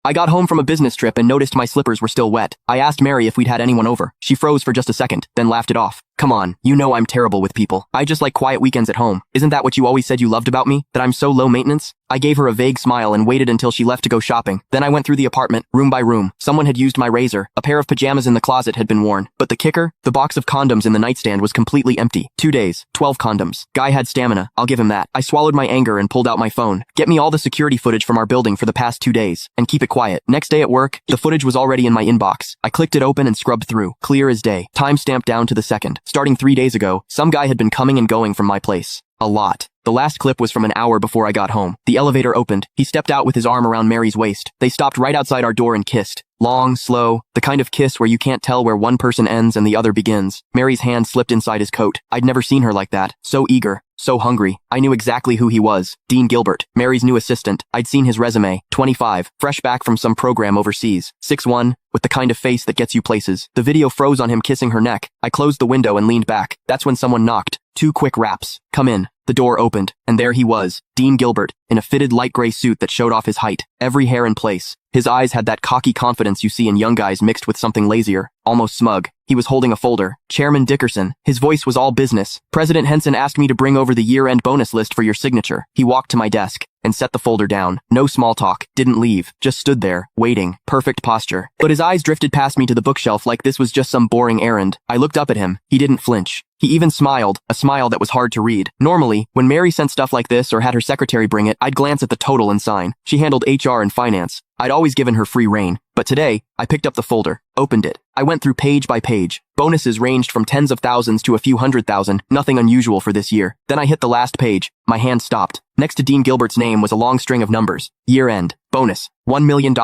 I got home from a business trip and noticed my slippers were still wet. I asked Mary if we'd had anyone over. She froze for just a second, then laughed it off. Come on, you know I'm terrible with people. I just like quiet weekends at home. Isn't that what you always said you loved about me? That I'm so low maintenance? I gave her a vague smile and waited until she left to go shopping. Then I went through the apartment, room by room. Someone had used my razor. A pair of pajamas in the closet had been worn. But the kicker? The box of condoms in the nightstand was completely empty. 2 days, 12 condoms. Guy had stamina, I'll give him that. I swallowed my anger and pulled out my phone. Get me all the security footage from our building for the past 2 days. And keep it quiet. Next day at work, the footage was already in my inbox. I clicked it open and scrubbed through. Clear as day. Time stamped down to the second. Starting 3 days ago, some guy had been coming and going from my place. A lot. The last clip was from an hour before I got home. The elevator opened. He stepped out with his arm around Mary's waist. They stopped right outside our door and kissed. Long, slow, the kind of kiss where you can't tell where one person ends and the other begins. Mary's hand slipped inside his coat. I'd never seen her like that. So eager. So hungry. I knew exactly who he was. Dean Gilbert, Mary's new assistant. I'd seen his resume. 25, fresh back from some program overseas. 6'1", with the kind of face that gets you places. The video froze on him kissing her neck. I closed the window and leaned back. That's when someone knocked. 2 quick raps. Come in. The door opened, and there he was, Dean Gilbert, in a fitted light gray suit that showed off his height, every hair in place. His eyes had that cocky confidence you see in young guys mixed with something lazier, almost smug. He was holding a folder. Chairman Dickerson. His voice was all business. President Henson asked me to bring over the year-end bonus list for your signature. He walked to my desk and set the folder down. No small talk. Didn't leave. Just stood there, waiting. Perfect posture. But his eyes drifted past me to the bookshelf like this was just some boring errand. I looked up at him. He didn't flinch. He even smiled, a smile that was hard to read. Normally, when Mary sent stuff like this or had her secretary bring it, I'd glance at the total and sign. She handled HR and finance. I'd always given her free rein. But today, I picked up the folder, opened it. I went through page by page. Bonuses ranged from tens of thousands to a few $100,000, nothing unusual for this year. Then I hit the last page. My hand stopped. Next to Dean Gilbert's name was a long string of numbers. Year-end. Bonus. $1 million.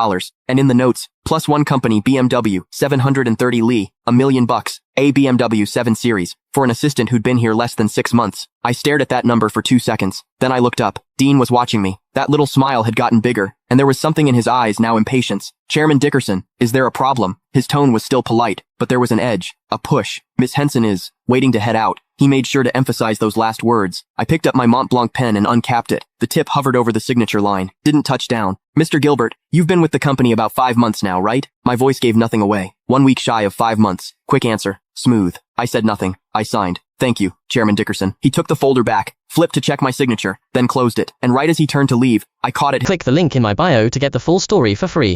And in the notes, plus one company BMW, 730 Li, $1 million. A BMW 7 Series, for an assistant who'd been here less than 6 months. I stared at that number for 2 seconds. Then I looked up. Dean was watching me. That little smile had gotten bigger, and there was something in his eyes, now impatience. Chairman Dickerson, is there a problem? His tone was still polite, but there was an edge, a push. Miss Henson is waiting to head out. He made sure to emphasize those last words. I picked up my Mont Blanc pen and uncapped it. The tip hovered over the signature line. Didn't touch down. Mr. Gilbert, you've been with the company about 5 months now, right? My voice gave nothing away. 1 week shy of 5 months. Quick answer. Smooth. I said nothing. I signed. Thank you, Chairman Dickerson. He took the folder back, flipped to check my signature, then closed it. And right as he turned to leave, I caught it. Click the link in my bio to get the full story for free.